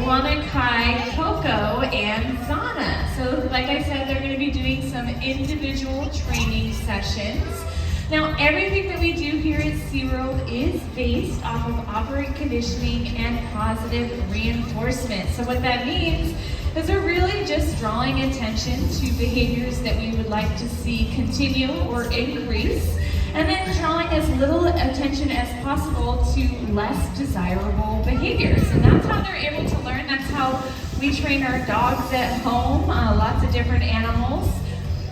Kai, Coco, and Zana. So like I said, they're going to be doing some individual training sessions. Now, everything that we do here at SeaWorld is based off of operant conditioning and positive reinforcement. So what that means is we're really just drawing attention to behaviors that we would like to see continue or increase, and then drawing as little attention as possible to less desirable behaviors. And that's how they're able to learn. That's how we train our dogs at home, lots of different animals.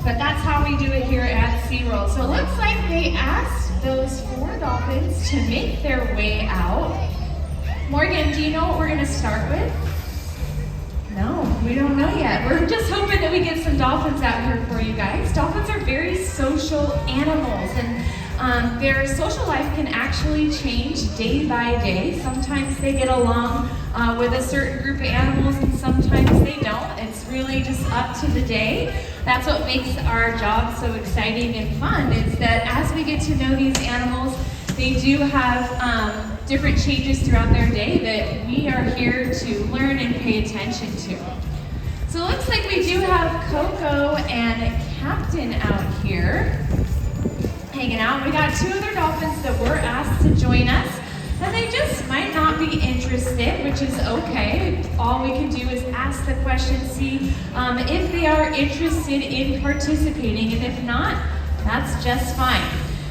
But that's how we do it here at SeaWorld. So it looks like they asked those 4 dolphins to make their way out. Morgan, do you know what we're gonna start with? No, we don't know yet. We're just hoping that we get some dolphins out here for you guys. Dolphins are very social animals, and their social life can actually change day by day. Sometimes they get along with a certain group of animals, and sometimes they don't. It's really just up to the day. That's what makes our job so exciting and fun, is that as we get to know these animals, they do have different changes throughout their day that we are here to learn and pay attention to. So it looks like we do have Coco and Captain out here hanging out. We got 2 other dolphins that were asked to join us, and they just might not be interested, which is okay. All we can do is ask the question, see if they are interested in participating, and if not, that's just fine.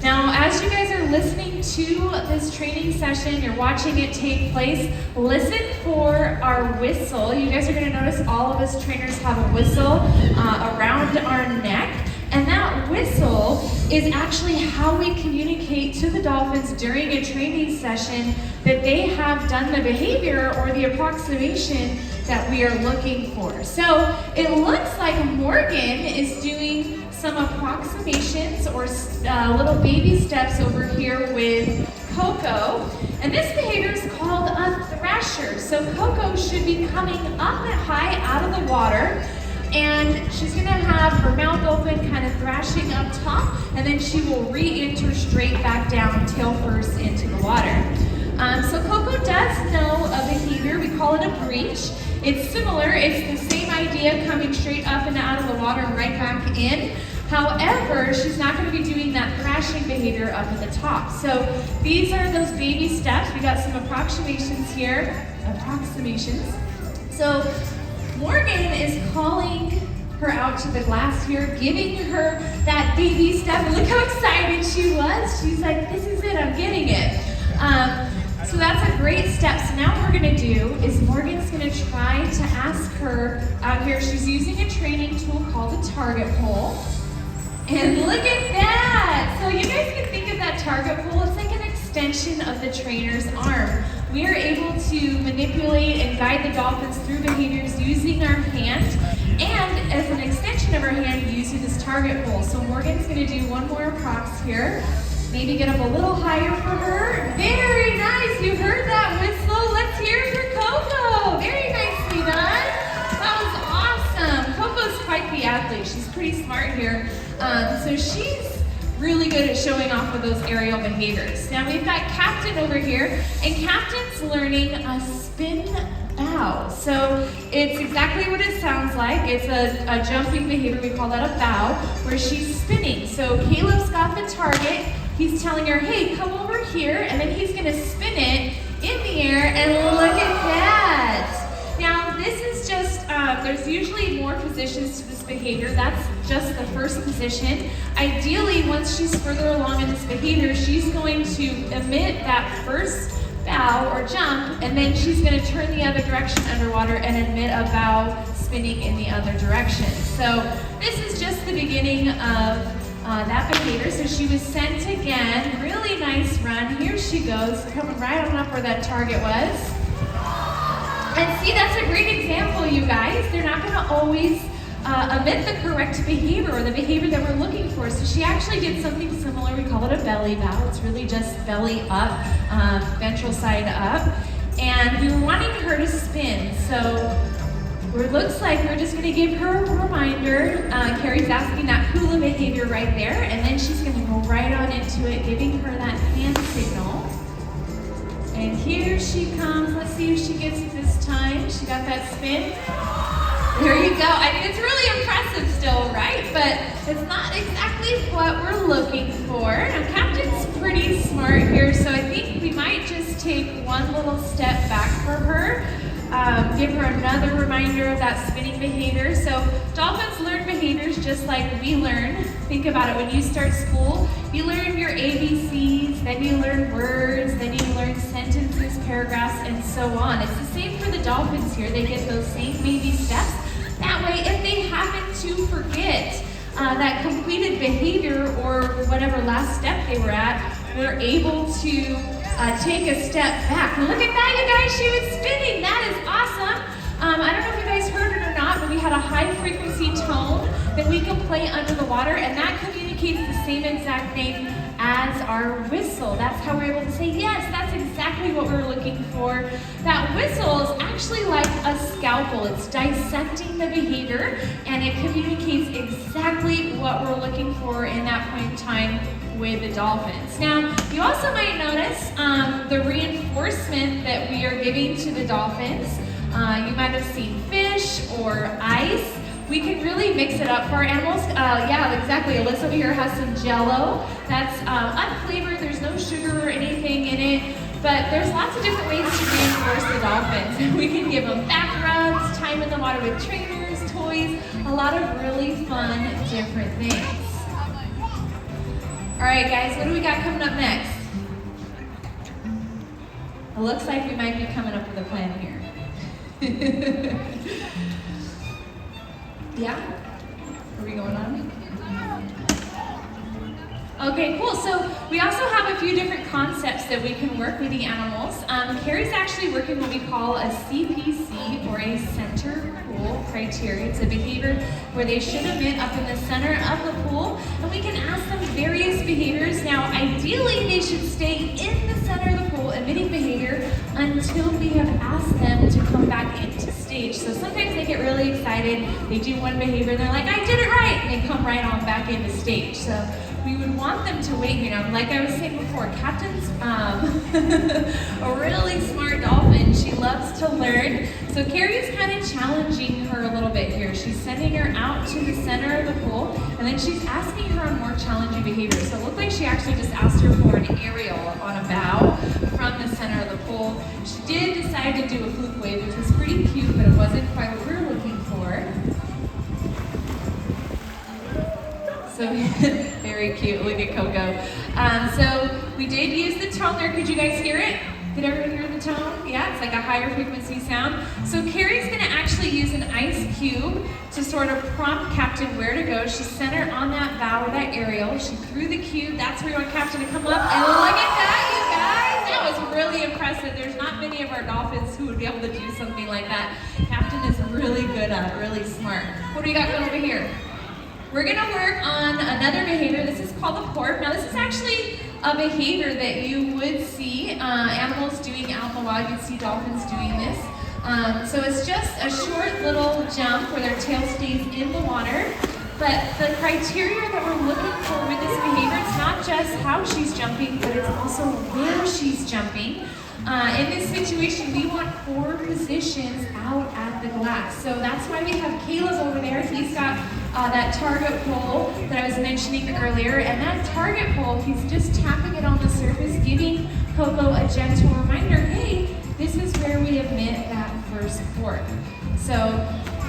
Now, as you guys are listening to this training session, you're watching it take place, listen for our whistle. You guys are going to notice all of us trainers have a whistle around our neck. And that whistle is actually how we communicate to the dolphins during a training session that they have done the behavior or the approximation that we are looking for. So it looks like Morgan is doing some approximations or little baby steps over here with Coco. And this behavior is called a thrasher. So Coco should be coming up high out of the water, and she's gonna have her mouth open, kind of thrashing up top, and then she will re-enter straight back down, tail first, into the water. So Coco does know a behavior, we call it a breach. It's similar, it's the same idea, coming straight up and out of the water and right back in. However, she's not gonna be doing that thrashing behavior up at the top. So these are those baby steps. We got some approximations here, So Morgan is calling her out to the glass here, giving her that baby step. And look how excited she was. She's like, this is it, I'm getting it. So that's a great step. So now what we're gonna do is Morgan's gonna try to ask her out here. She's using a training tool called a target pole. And look at that. So you guys can think of that target pole. It's like an extension of the trainer's arm. We are able to manipulate and guide the dolphins through behaviors using our hand, and as an extension of our hand, using this target pole. So Morgan's gonna do one more prox here. Maybe get up a little higher for her. Very nice, you heard that whistle. Let's hear it for Coco. Very nicely done. That was awesome. Coco's quite the athlete. She's pretty smart here. So she's really good at showing off with those aerial behaviors. Now we've got Captain over here, and Captain's learning a spin bow. So it's exactly what it sounds like. It's a jumping behavior, we call that a bow, where she's spinning. So Caleb's got the target, he's telling her, hey, come over here, and then he's gonna spin it in the air, and look at that. Now this is just, there's usually more positions to this behavior. That's just the first position. Ideally, once she's further along in this behavior, she's going to emit that first bow or jump, and then she's going to turn the other direction underwater and emit a bow spinning in the other direction. So this is just the beginning of that behavior. So she was sent again. Really nice run. Here she goes, coming right on up where that target was. And see, that's a great example, you guys. They're not going to always emit the correct behavior or the behavior that we're looking for. So she actually did something similar. We call it a belly bow. It's really just belly up, ventral side up. And we were wanting her to spin. So it looks like we're just going to give her a reminder. Carrie's asking that hula behavior right there. And then she's going to go right on into it, giving her that hand signal. And here she comes. Let's see if she gets it this time. She's got that spin? There you go. I mean, it's really impressive still, right? But it's not exactly what we're looking for. Now, Captain's pretty smart here, so I think we might just take one little step back for her. Give her another reminder of that spinning behavior. So dolphins learn behaviors just like we learn. Think about it, when you start school, you learn your ABCs, then you learn words, then you learn sentences, paragraphs, and so on. It's the same for the dolphins here. They get those same baby steps. That way, if they happen to forget that completed behavior or whatever last step they were at, we're able to take a step back. Look at that, you guys, she was spinning. That is awesome. I don't know if you guys heard it or not, but we had a high frequency tone that we can play under the water, and that communicates the same exact thing as our whistle. That's how we're able to say, yes, that's exactly what we're looking for. That whistle is actually like a scalpel. It's dissecting the behavior, and it communicates exactly what we're looking for in that point in time with the dolphins. Now, you also might notice the reinforcement that we are giving to the dolphins. You might have seen fish or ice. We can really mix it up for our animals. Yeah, exactly. Alyssa over here has some Jell-O. That's unflavored. There's no sugar or anything in it. But there's lots of different ways to reinforce the dolphins. We can give them back rubs, time in the water with trainers, toys, a lot of really fun different things. All right, guys, what do we got coming up next? It looks like we might be coming up with a plan here. Yeah? Are we going on? Okay, cool. So we also have a few different concepts that we can work with the animals. Carrie's actually working what we call a CPC, or a center pool criteria. It's a behavior where they should emit up in the center of the pool, and we can ask them various behaviors. Now, ideally, they should stay in the center of the pool emitting behavior until we have asked them to come back into stage. So sometimes they get really excited, they do one behavior, and they're like, I did it right, and they come right on back into stage. So we would want them to wait, you know, like I was saying before, Captain's a really smart dolphin. She loves to learn. So Carrie's kind of challenging her a little bit here. She's sending her out to the center of the pool, and then she's asking her on more challenging behavior. So it looked like she actually just asked her for an aerial on a bow from the center of the pool. She did decide to do a fluke wave, which was pretty cute, but it wasn't quite what we were looking for. So very cute, look at Coco. So we did use the tone there. Could you guys hear it? Did everyone hear the tone? Yeah, it's like a higher frequency sound. So Carrie's gonna actually use an ice cube to sort of prompt Captain where to go. She sent her on that bow or that aerial. She threw the cube. That's where you want Captain to come up. And look at that, you guys. That was really impressive. There's not many of our dolphins who would be able to do something like that. Captain is really good at it, really smart. What do we got going over here? We're gonna work on another behavior. This is called the porp. Now this is actually a behavior that you would see animals doing out in the wild. You'd see dolphins doing this. So it's just a short little jump where their tail stays in the water. But the criteria that we're looking for with this behavior, it's not just how she's jumping, but it's also where she's jumping. In this situation, we want 4 positions out at the glass. So that's why we have Caleb over there. He's got that target pole that I was mentioning earlier. And that target pole, he's just tapping it on the surface, giving Coco a gentle reminder, hey, this is where we emit that first porp. So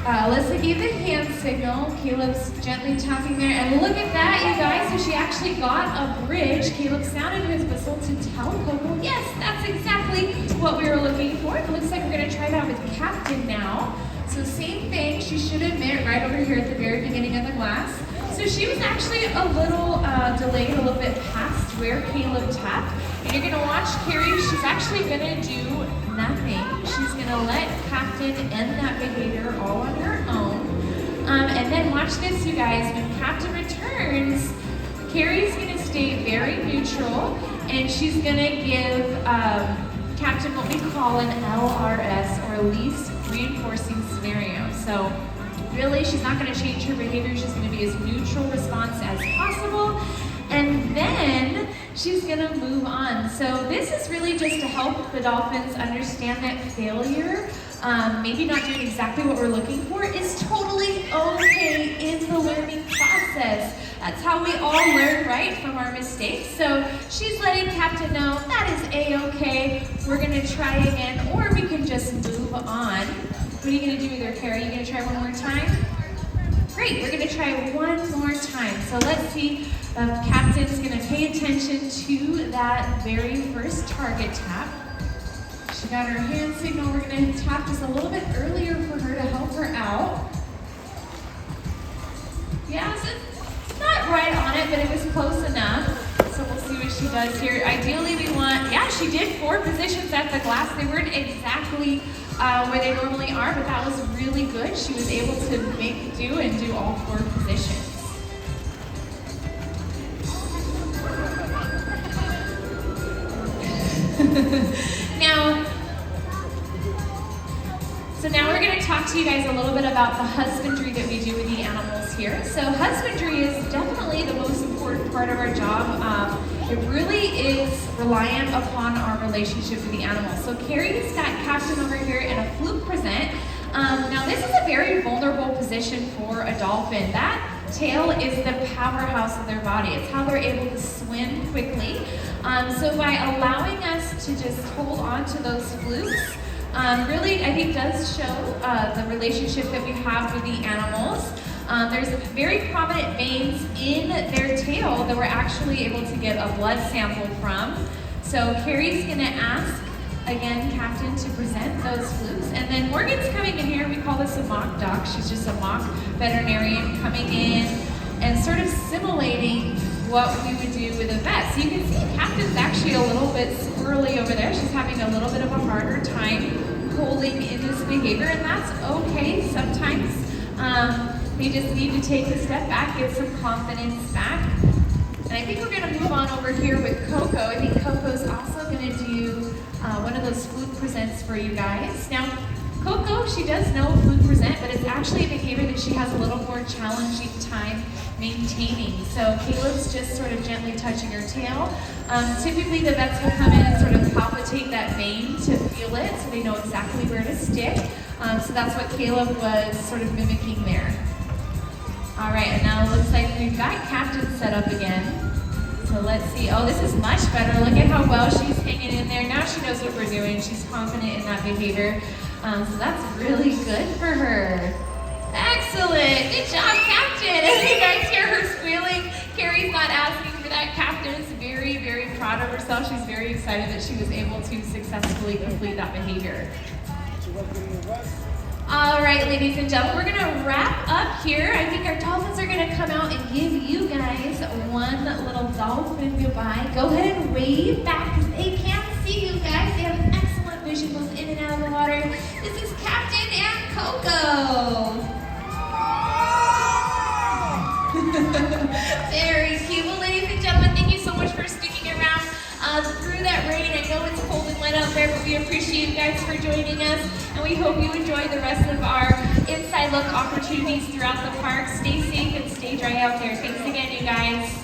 Alyssa gave the hand signal. Caleb's gently tapping there. And look at that, you guys. So she actually got a bridge. Caleb sounded his whistle to tell Coco, yes, that's exactly what we were looking for. It looks like we're going to try that with Captain now. So same thing, she should emit right over here at the very beginning of the glass. So she was actually a little delayed, a little bit past where Caleb tapped. And you're going to watch Carrie, she's actually going to do nothing. She's going to let Captain end that behavior all on her own. And then watch this, you guys. When Captain returns, Carrie's going to stay very neutral, and she's going to give Captain what we call an LRS, or least reinforcing scenario. So really, she's not going to change her behavior. She's going to be as neutral response as possible. And then she's gonna move on. So this is really just to help the dolphins understand that failure maybe not doing exactly what we're looking for is totally okay in the learning process. That's how we all learn, right, from our mistakes. So she's letting Captain know that is a-okay. We're gonna try again, or we can just move on. What are you gonna do with her, Carrie? Are you gonna try one more time? Great, we're gonna try one more time. So let's see if Captain's gonna pay attention to that very first target tap. She got her hand signal. We're gonna tap just a little bit earlier for her to help her out. Yeah, so it's not right on it, but it was close enough. So we'll see what she does here. Ideally we want, yeah, she did 4 positions at the glass. They weren't exactly where they normally are, but that was really good. She was able to make do and do all 4 positions. Now we're going to talk to you guys a little bit about the husbandry that we do with the animals here. So husbandry is definitely the most important part of our job. It really is reliant upon our relationship with the animals. So Carrie's got Captain over here in a fluke present. Now this is a very vulnerable position for a dolphin. That tail is the powerhouse of their body. It's how they're able to swim quickly. So by allowing us to just hold on to those flukes, really, I think does show the relationship that we have with the animals. There's very prominent veins in their tail that we're actually able to get a blood sample from. So Carrie's gonna ask, again, Captain to present those flukes. And then Morgan's coming in here. We call this a mock doc. She's just a mock veterinarian coming in and sort of simulating what we would do with a vet. So you can see Captain's actually a little bit squirrely over there. She's having a little bit of a harder time holding in this behavior, and that's okay sometimes. We just need to take a step back, get some confidence back. And I think we're gonna move on over here with Coco. I think Coco's also gonna do one of those fluke presents for you guys. Now, Coco, she does know fluke present, but it's actually a behavior that she has a little more challenging time maintaining. So Caleb's just sort of gently touching her tail. Typically the vets will come in and sort of palpitate that vein to feel it, so they know exactly where to stick. So that's what Caleb was sort of mimicking there. All right, and now it looks like we've got Captain set up again. So let's see. Oh, this is much better. Look at how well she's hanging in there. Now she knows what we're doing. She's confident in that behavior. So that's really good for her. Excellent. Good job, Captain. As you guys hear her squealing, Carrie's not asking for that. Captain is very, very proud of herself. She's very excited that she was able to successfully complete that behavior. All right, ladies and gentlemen, we're gonna wrap up here. I think our dolphins are gonna come out and give you guys one little dolphin goodbye. Go ahead and wave back because they can't see you guys. They have an excellent vision both in and out of the water. This is Captain and Coco. Very cute. Well, ladies and gentlemen, thank you so much for sticking around through that rain. I know it's cold and wet out there, but we appreciate you guys for joining us, and we hope you enjoy the rest of our inside look opportunities throughout the park. Stay safe and stay dry out there. Thanks again, you guys.